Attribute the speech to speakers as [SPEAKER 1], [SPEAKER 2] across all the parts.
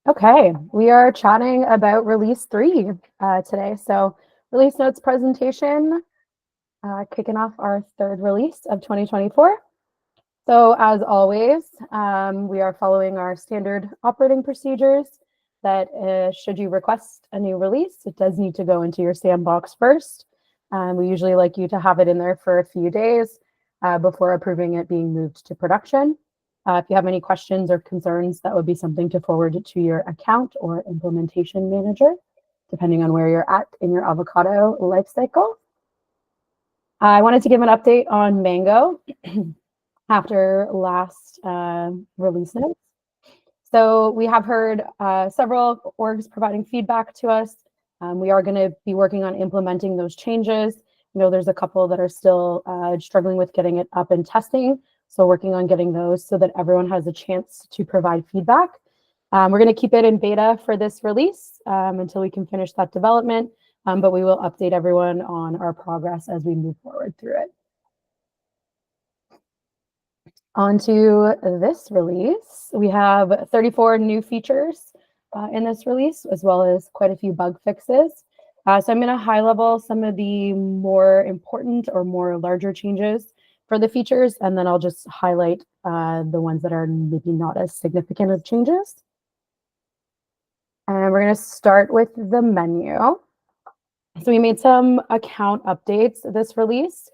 [SPEAKER 1] Okay, we are chatting about release 3 today. So release notes presentation, kicking off our third release of 2024. So as always, we are following our standard operating procedures that should you request a new release, it does need to go into your sandbox first. We usually like you to have it in there for a few days before approving it being moved to production. If you have any questions or concerns, that would be something to forward to your account or implementation manager, depending on where you're at in your Avocado lifecycle. I wanted to give an update on Mango after last release notes. So we have heard several orgs providing feedback to us. We are going to be working on implementing those changes. There's a couple that are still struggling with getting it up and testing. So working on getting those so that everyone has a chance to provide feedback. We're going to keep it in beta for this release until we can finish that development, but we will update everyone on our progress as we move forward through it. Onto this release, we have 34 new features in this release, as well as quite a few bug fixes. So I'm going to high level some of the more important or more larger changes for the features, and then I'll just highlight the ones that are maybe not as significant of changes. And we're going to start with the menu. So we made some account updates this release.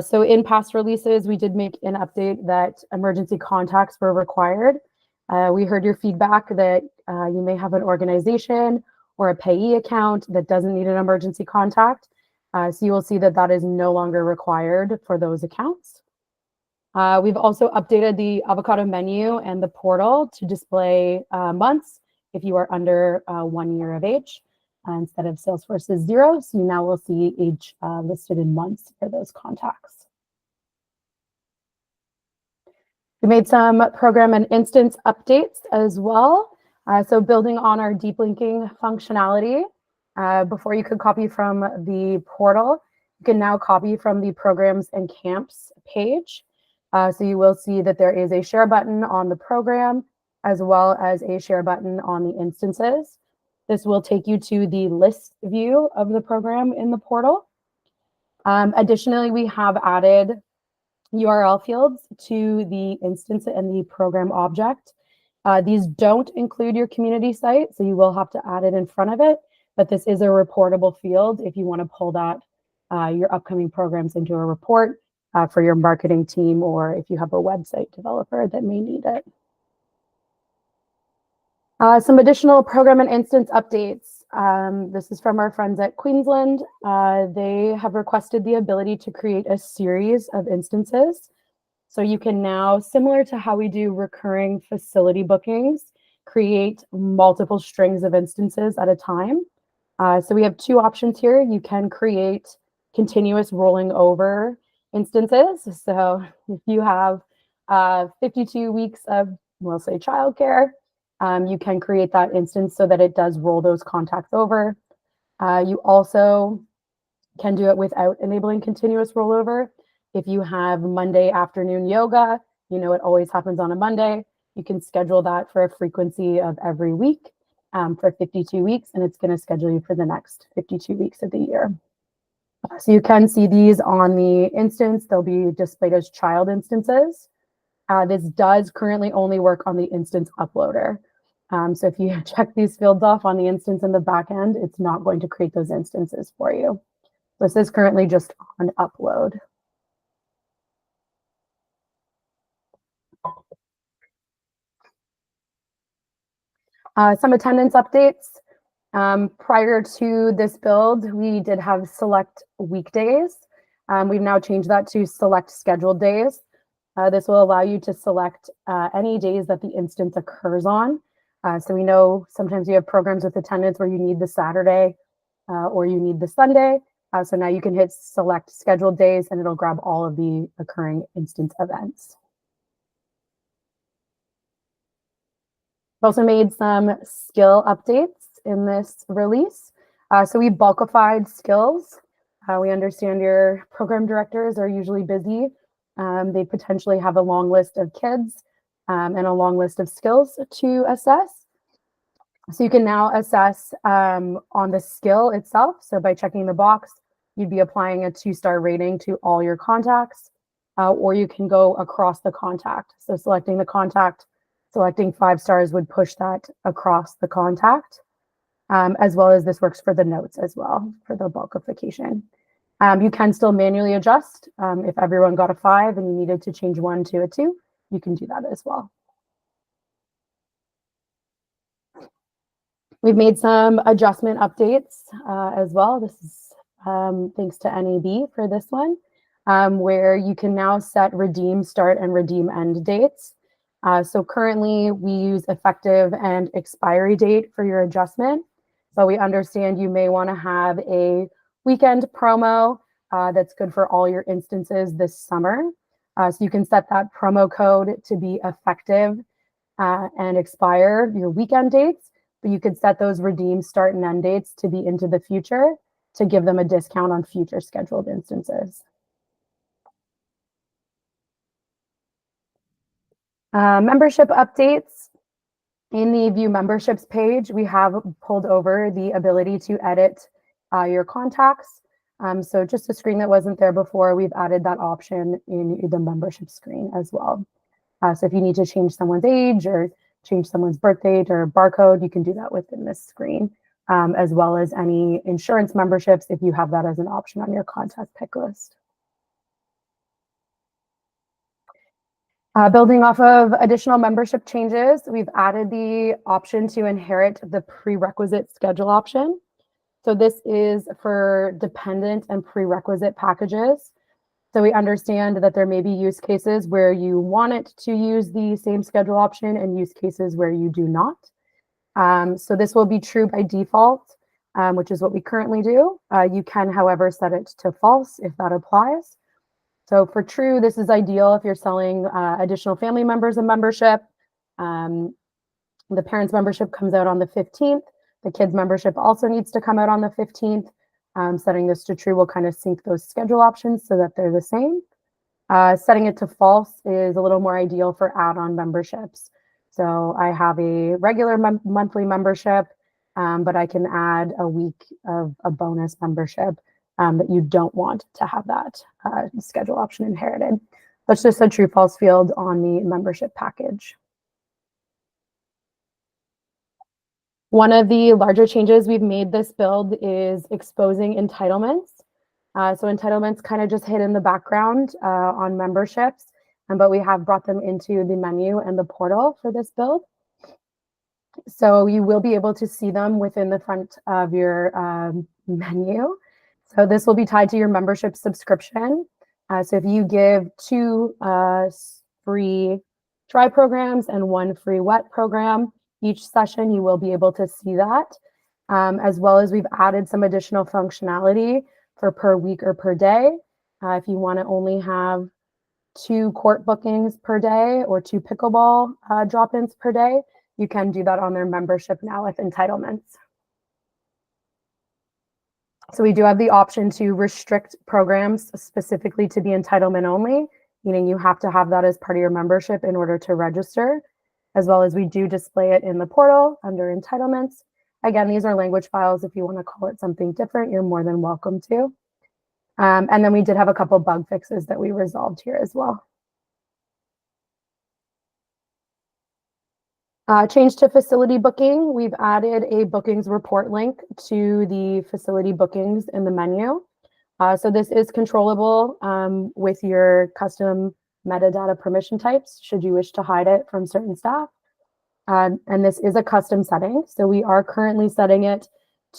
[SPEAKER 1] So in past releases, we did make an update that emergency contacts were required. We heard your feedback that you may have an organization or a payee account that doesn't need an emergency contact. So you will see that that is no longer required for those accounts. We've also updated the Avocado menu and the portal to display months if you are under 1 year of age instead of Salesforce's 0. So you now will see age listed in months for those contacts. We made some program and instance updates as well. So building on our deep linking functionality, before you could copy from the portal, you can now copy from the programs and camps page. So you will see that there is a share button on the program, as well as a share button on the instances. This will take you to the list view of the program in the portal. Additionally, we have added URL fields to the instance and the program object. These don't include your community site, so you will have to add it in front of it, but this is a reportable field if you want to pull that your upcoming programs into a report for your marketing team, or if you have a website developer that may need it. Some additional program and instance updates. This is from our friends at Queensland. They have requested the ability to create a series of instances. So you can now, similar to how we do recurring facility bookings, create multiple strings of instances at a time. So we have two options here. You can create continuous rolling over instances. So if you have 52 weeks of, we'll say, childcare, you can create that instance so that it does roll those contacts over. You also can do it without enabling continuous rollover. If you have Monday afternoon yoga, it always happens on a Monday. You can schedule that for a frequency of every week for 52 weeks, and it's going to schedule you for the next 52 weeks of the year. So you can see these on the instance. They'll be displayed as child instances. This does currently only work on the instance uploader. So if you check these fields off on the instance in the back end, it's not going to create those instances for you. This is currently just on upload. Some attendance updates. Prior to this build, we did have select weekdays. We've now changed that to select scheduled days. This will allow you to select any days that the instance occurs on. So we know sometimes you have programs with attendance where you need the Saturday or you need the Sunday. So now you can hit select scheduled days and it'll grab all of the occurring instance events. We've also made some skill updates in this release. So we bulkified skills. We understand your program directors are usually busy. They potentially have a long list of kids and a long list of skills to assess. So you can now assess on the skill itself. So by checking the box, you'd be applying a 2-star rating to all your contacts, or you can go across the contact. So selecting the contact, selecting 5 stars would push that across the contact, as well as this works for the notes as well for the bulkification. You can still manually adjust. If everyone got a 5 and you needed to change one to a 2, you can do that as well. We've made some adjustment updates as well. This is thanks to NAB for this one, where you can now set redeem start and redeem end dates. So currently we use effective and expiry date for your adjustment, but we understand you may want to have a weekend promo that's good for all your instances this summer. So you can set that promo code to be effective and expire your weekend dates, but you could set those redeem start and end dates to be into the future to give them a discount on future scheduled instances. Membership updates. In the View Memberships page, we have pulled over the ability to edit your contacts. So just a screen that wasn't there before, we've added that option in the membership screen as well. So if you need to change someone's age or change someone's birth date or barcode, you can do that within this screen, as well as any insurance memberships if you have that as an option on your contact pick list. Building off of additional membership changes, we've added the option to inherit the prerequisite schedule option. So this is for dependent and prerequisite packages. So we understand that there may be use cases where you want it to use the same schedule option and use cases where you do not. So this will be true by default, which is what we currently do. You can, however, set it to false if that applies. So for true, this is ideal if you're selling additional family members a membership. The parents' membership comes out on the 15th. The kids' membership also needs to come out on the 15th. Setting this to true will kind of sync those schedule options so that they're the same. Setting it to false is a little more ideal for add-on memberships. So I have a regular monthly membership, but I can add a week of a bonus membership that you don't want to have that schedule option inherited. That's just a true false field on the membership package. One of the larger changes we've made this build is exposing entitlements. So entitlements kind of just hid in the background on memberships, but we have brought them into the menu and the portal for this build. So you will be able to see them within the front of your menu. So this will be tied to your membership subscription. So if you give 2 free dry programs and 1 free wet program each session, you will be able to see that, as well as we've added some additional functionality for per week or per day. If you want to only have 2 court bookings per day or 2 pickleball drop-ins per day, you can do that on their membership now with entitlements. So we do have the option to restrict programs specifically to be entitlement only, meaning you have to have that as part of your membership in order to register, as well as we do display it in the portal under entitlements. Again, these are language files. If you want to call it something different, you're more than welcome to. And then we did have a couple bug fixes that we resolved here as well. Change to facility booking. We've added a bookings report link to the facility bookings in the menu. So this is controllable with your custom metadata permission types, should you wish to hide it from certain staff. And this is a custom setting. So we are currently setting it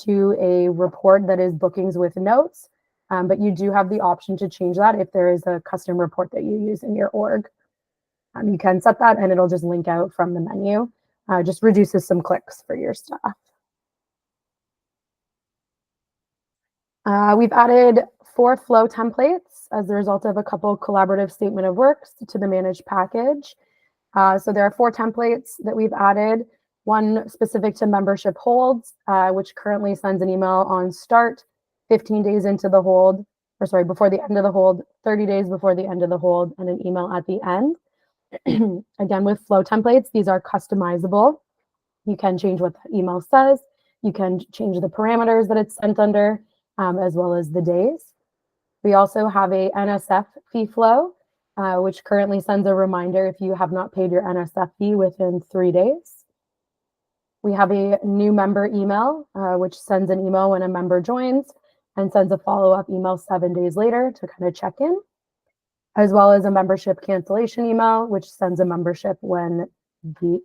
[SPEAKER 1] to a report that is bookings with notes, but you do have the option to change that if there is a custom report that you use in your org. You can set that and it'll just link out from the menu. Just reduces some clicks for your staff. We've added 4 flow templates as a result of a couple collaborative statement of works to the managed package. So there are 4 templates that we've added. One specific to membership holds, which currently sends an email on start, 15 days into the hold, or sorry, before the end of the hold, 30 days before the end of the hold, and an email at the end. Again, with flow templates, these are customizable. You can change what the email says. You can change the parameters that it's sent under, as well as the days. We also have a NSF fee flow, which currently sends a reminder if you have not paid your NSF fee within 3 days. We have a new member email, which sends an email when a member joins and sends a follow-up email 7 days later to kind of check in, as well as a membership cancellation email, which sends a membership when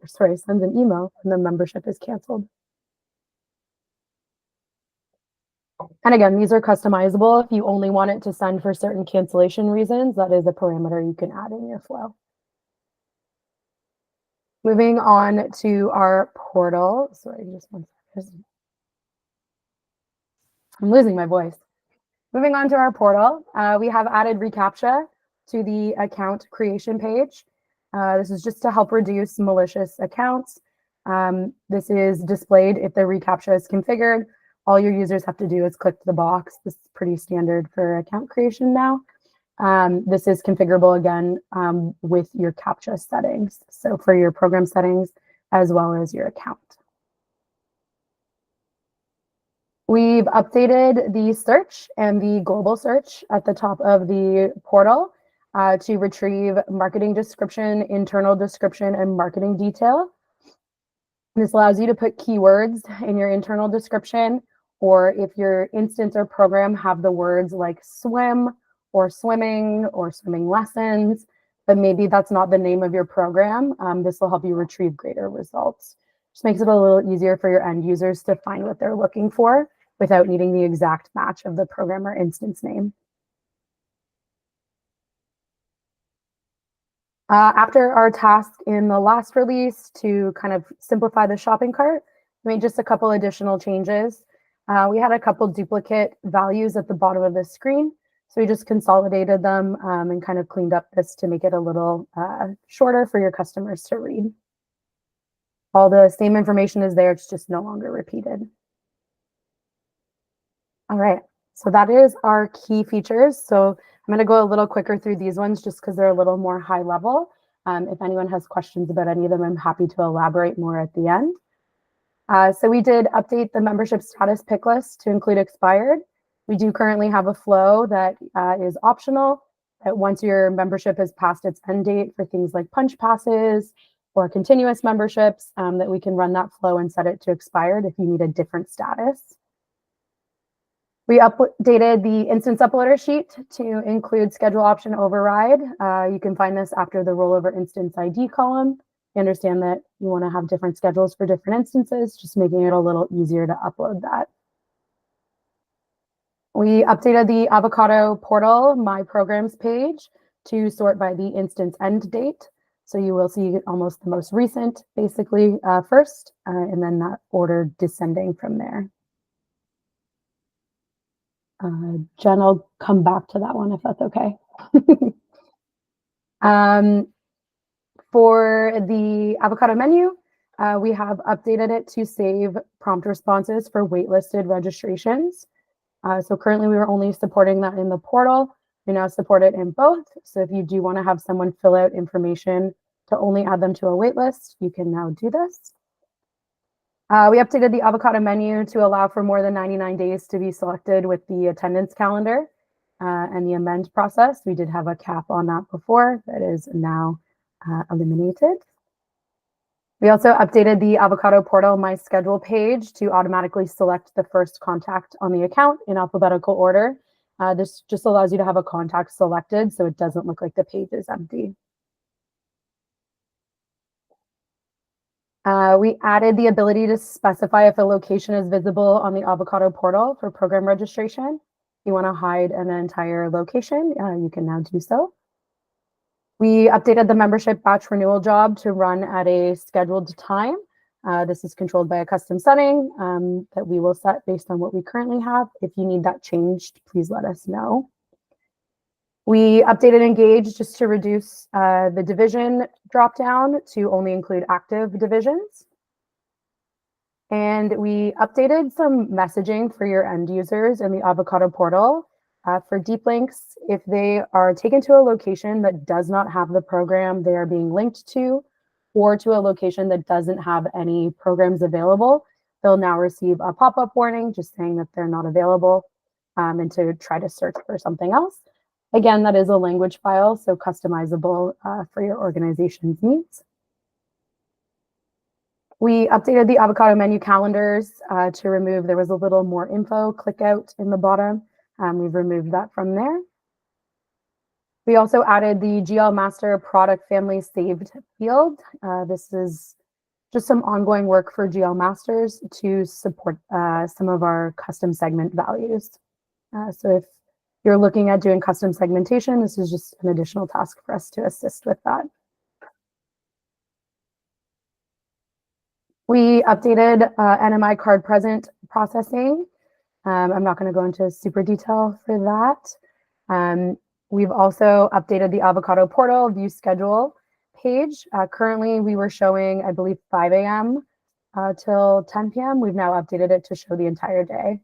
[SPEAKER 1] sends an email when the membership is canceled. And again, these are customizable. If you only want it to send for certain cancellation reasons, that is a parameter you can add in your flow. Moving on to our portal. Sorry, just one second. I'm losing my voice. Moving on to our portal, we have added reCAPTCHA to the account creation page. This is just to help reduce malicious accounts. This is displayed if the reCAPTCHA is configured. All your users have to do is click the box. This is pretty standard for account creation now. This is configurable again with your CAPTCHA settings. So for your program settings as well as your account. We've updated the search and the global search at the top of the portal to retrieve marketing description, internal description, and marketing detail. This allows you to put keywords in your internal description, or if your instance or program have the words like swim or swimming lessons, but maybe that's not the name of your program, this will help you retrieve greater results. Just makes it a little easier for your end users to find what they're looking for without needing the exact match of the program or instance name. After our task in the last release to kind of simplify the shopping cart, we made just a couple additional changes. We had a couple duplicate values at the bottom of the screen, so we just consolidated them and kind of cleaned up this to make it a little shorter for your customers to read. All the same information is there, it's just no longer repeated. All right, so that is our key features. So I'm going to go a little quicker through these ones just because they're a little more high level. If anyone has questions about any of them, I'm happy to elaborate more at the end. So we did update the membership status pick list to include expired. We do currently have a flow that is optional, that once your membership has passed its end date for things like punch passes or continuous memberships, that we can run that flow and set it to expired if you need a different status. We updated the instance uploader sheet to include schedule option override. You can find this after the rollover instance ID column. You understand that you want to have different schedules for different instances, just making it a little easier to upload that. We updated the Avocado portal My Programs page to sort by the instance end date. So you will see almost the most recent, basically, first, and then that order descending from there. Jen, I'll come back to that one if that's okay. For the Avocado menu, we have updated it to save prompt responses for waitlisted registrations. So currently we were only supporting that in the portal. We now support it in both. So if you do want to have someone fill out information to only add them to a waitlist, you can now do this. We updated the Avocado menu to allow for more than 99 days to be selected with the attendance calendar and the amend process. We did have a cap on that before, that is now eliminated. We also updated the Avocado portal My Schedule page to automatically select the first contact on the account in alphabetical order. This just allows you to have a contact selected so it doesn't look like the page is empty. We added the ability to specify if a location is visible on the Avocado portal for program registration. If you want to hide an entire location, you can now do so. We updated the membership batch renewal job to run at a scheduled time. This is controlled by a custom setting that we will set based on what we currently have. If you need that changed, please let us know. We updated Engage just to reduce the division dropdown to only include active divisions. And we updated some messaging for your end users in the Avocado portal. For deep links, if they are taken to a location that does not have the program they are being linked to, or to a location that doesn't have any programs available, they'll now receive a pop-up warning just saying that they're not available, and to try to search for something else. Again, that is a language file, so customizable for your organization's needs. We updated the Avocado menu calendars to remove, there was a little more info click out in the bottom. We've removed that from there. We also added the GL Master product family saved field. This is just some ongoing work for GL Masters to support some of our custom segment values. So if you're looking at doing custom segmentation, this is just an additional task for us to assist with that. We updated NMI card present processing. I'm not going to go into super detail for that. We've also updated the Avocado portal view schedule page. Currently, we were showing, I believe, 5 a.m. Till 10 p.m. We've now updated it to show the entire day.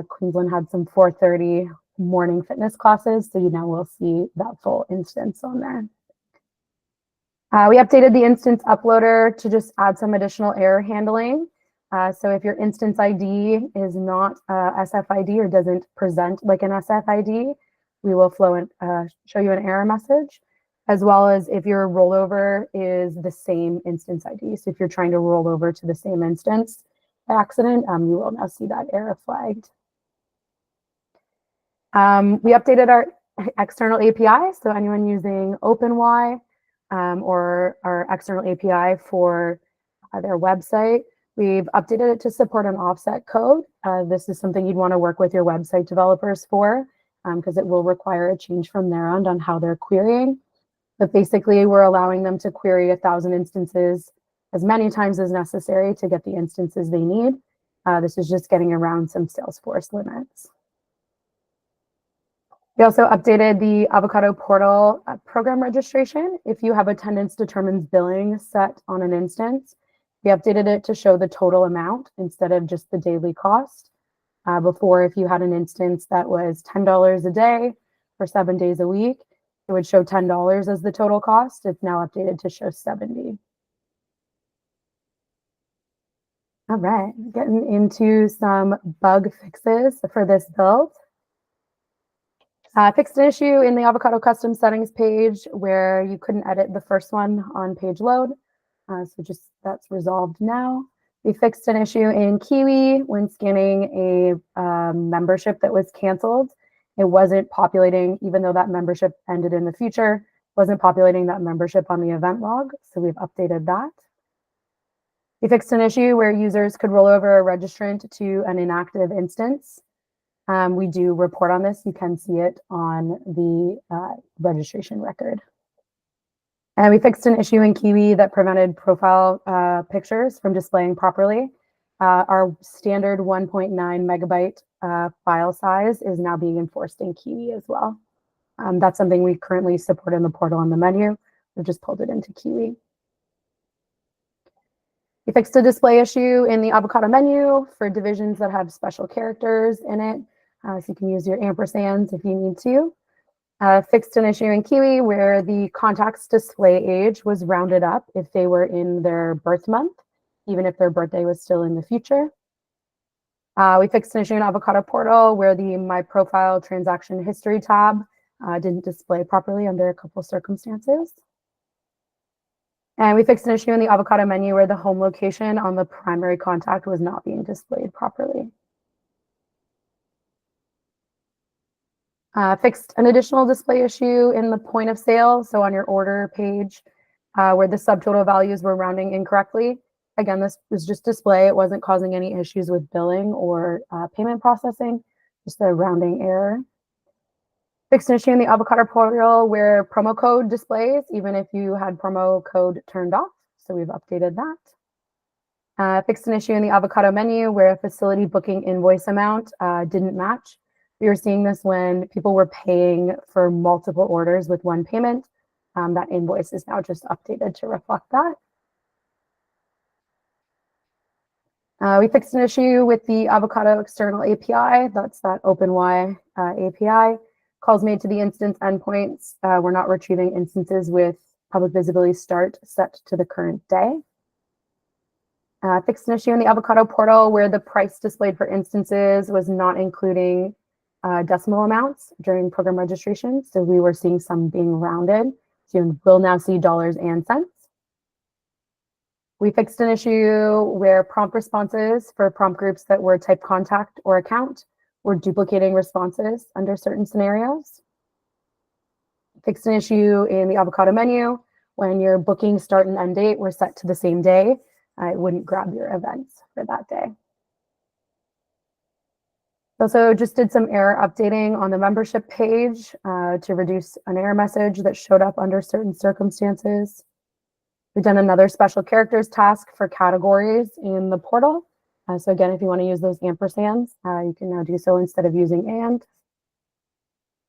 [SPEAKER 1] Queensland had some 4:30 morning fitness classes, so you now will see that full instance on there. We updated the instance uploader to just add some additional error handling. So if your instance ID is not SFID or doesn't present like an SFID, we will show you an error message, as well as if your rollover is the same instance ID. So if you're trying to roll over to the same instance by accident, you will now see that error flagged. We updated our external API, so anyone using OpenY or our external API for their website, we've updated it to support an offset code. This is something you'd want to work with your website developers for, because it will require a change from their end on how they're querying. But basically, we're allowing them to query 1,000 instances as many times as necessary to get the instances they need. This is just getting around some Salesforce limits. We also updated the Avocado portal program registration. If you have attendance determines billing set on an instance, we updated it to show the total amount instead of just the daily cost. Before, if you had an instance that was $10 a day for 7 days a week, it would show $10 as the total cost. It's now updated to show 70. All right, getting into some bug fixes for this build. Fixed an issue in the Avocado custom settings page where you couldn't edit the first one on page load. So just that's resolved now. We fixed an issue in Kiwi when scanning a membership that was canceled. It wasn't populating, even though that membership ended in the future, wasn't populating that membership on the event log. So we've updated that. We fixed an issue where users could roll over a registrant to an inactive instance. We do report on this. You can see it on the registration record. And we fixed an issue in Kiwi that prevented profile pictures from displaying properly. Our standard 1.9 megabyte file size is now being enforced in Kiwi as well. That's something we currently support in the portal and the menu. We've just pulled it into Kiwi. We fixed a display issue in the Avocado menu for divisions that have special characters in it. So you can use your ampersands if you need to. Fixed an issue in Kiwi where the contact's display age was rounded up if they were in their birth month, even if their birthday was still in the future. We fixed an issue in Avocado portal where the My Profile transaction history tab didn't display properly under a couple circumstances. And we fixed an issue in the Avocado menu where the home location on the primary contact was not being displayed properly. Fixed an additional display issue in the point of sale, so on your order page where the subtotal values were rounding incorrectly. Again, this was just display. It wasn't causing any issues with billing or payment processing, just a rounding error. Fixed an issue in the Avocado portal where promo code displays, even if you had promo code turned off. So we've updated that. Fixed an issue in the Avocado menu where a facility booking invoice amount didn't match. We were seeing this when people were paying for multiple orders with one payment. That invoice is now just updated to reflect that. We fixed an issue with the Avocado external API. That's that OpenY API. Calls made to the instance endpoints. We're not retrieving instances with public visibility start set to the current day. Fixed an issue in the Avocado portal where the price displayed for instances was not including decimal amounts during program registration. So we were seeing some being rounded. So you will now see dollars and cents. We fixed an issue where prompt responses for prompt groups that were type contact or account were duplicating responses under certain scenarios. Fixed an issue in the Avocado menu when your booking start and end date were set to the same day. It wouldn't grab your events for that day. Also just did some error updating on the membership page to reduce an error message that showed up under certain circumstances. We've done another special characters task for categories in the portal. So again, if you want to use those ampersands, you can now do so instead of using and.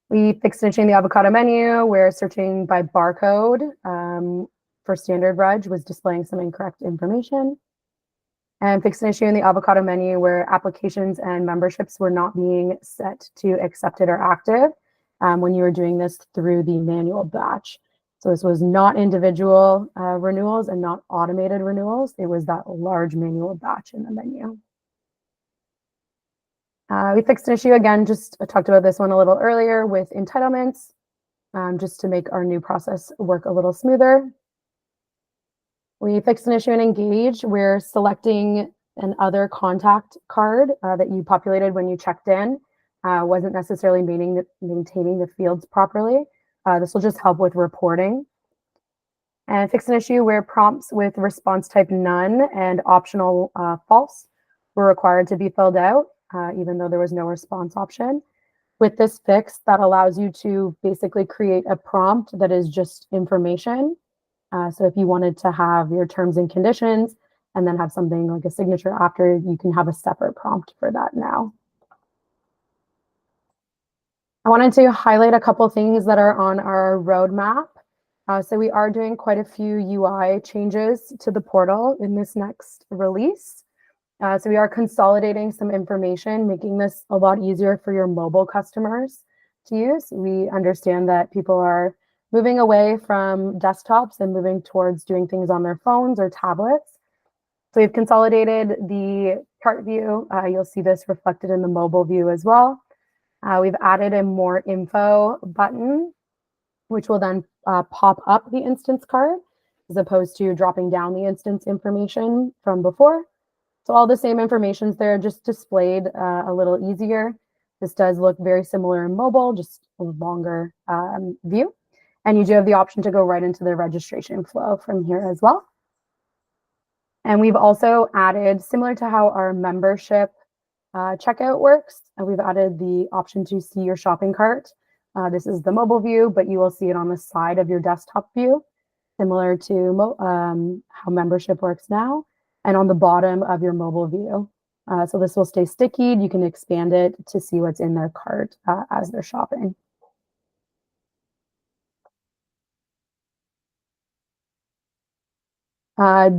[SPEAKER 1] We fixed an issue in the Avocado menu where searching by barcode for standard reg was displaying some incorrect information. And fixed an issue in the Avocado menu where applications and memberships were not being set to accepted or active when you were doing this through the manual batch. So this was not individual renewals and not automated renewals. It was that large manual batch in the menu. We fixed an issue again, just talked about this one a little earlier with entitlements, just to make our new process work a little smoother. We fixed an issue in Engage where selecting an other contact card that you populated when you checked in wasn't necessarily maintaining the fields properly. This will just help with reporting. And fixed an issue where prompts with response type none and optional false were required to be filled out, even though there was no response option. With this fix, that allows you to basically create a prompt that is just information. So if you wanted to have your terms and conditions and then have something like a signature after, you can have a separate prompt for that now. I wanted to highlight a couple things that are on our roadmap. So we are doing quite a few UI changes to the portal in this next release. So we are consolidating some information, making this a lot easier for your mobile customers to use. We understand that people are moving away from desktops and moving towards doing things on their phones or tablets. So we've consolidated the chart view. You'll see this reflected in the mobile view as well. We've added a more info button, which will then pop up the instance card as opposed to dropping down the instance information from before. So all the same information's there, just displayed a little easier. This does look very similar in mobile, just a longer view. And you do have the option to go right into the registration flow from here as well. And we've also added, similar to how our membership checkout works, we've added the option to see your shopping cart. This is the mobile view, but you will see it on the side of your desktop view, similar to how membership works now, and on the bottom of your mobile view. So this will stay sticky. You can expand it to see what's in their cart as they're shopping.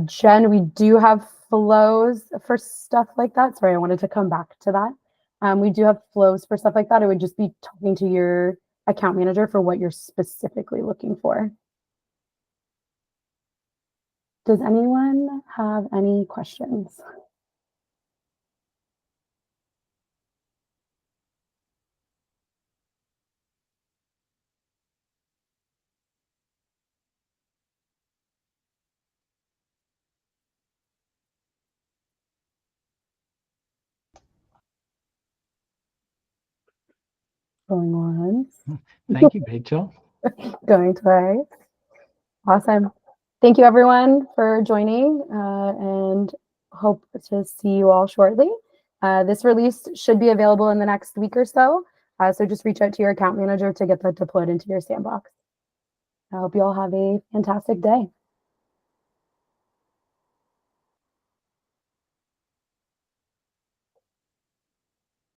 [SPEAKER 1] Jen, we do have flows for stuff like that. Sorry, I wanted to come back to that. We do have flows for stuff like that. It would just be talking to your account manager for what you're specifically looking for. Does anyone have any questions? Going once.
[SPEAKER 2] Thank you, Rachel.
[SPEAKER 1] Going twice. Awesome. Thank you, everyone, for joining, and hope to see you all shortly. This release should be available in the next week or so. So just reach out to your account manager to get that deployed into your sandbox. I hope you all have a fantastic day.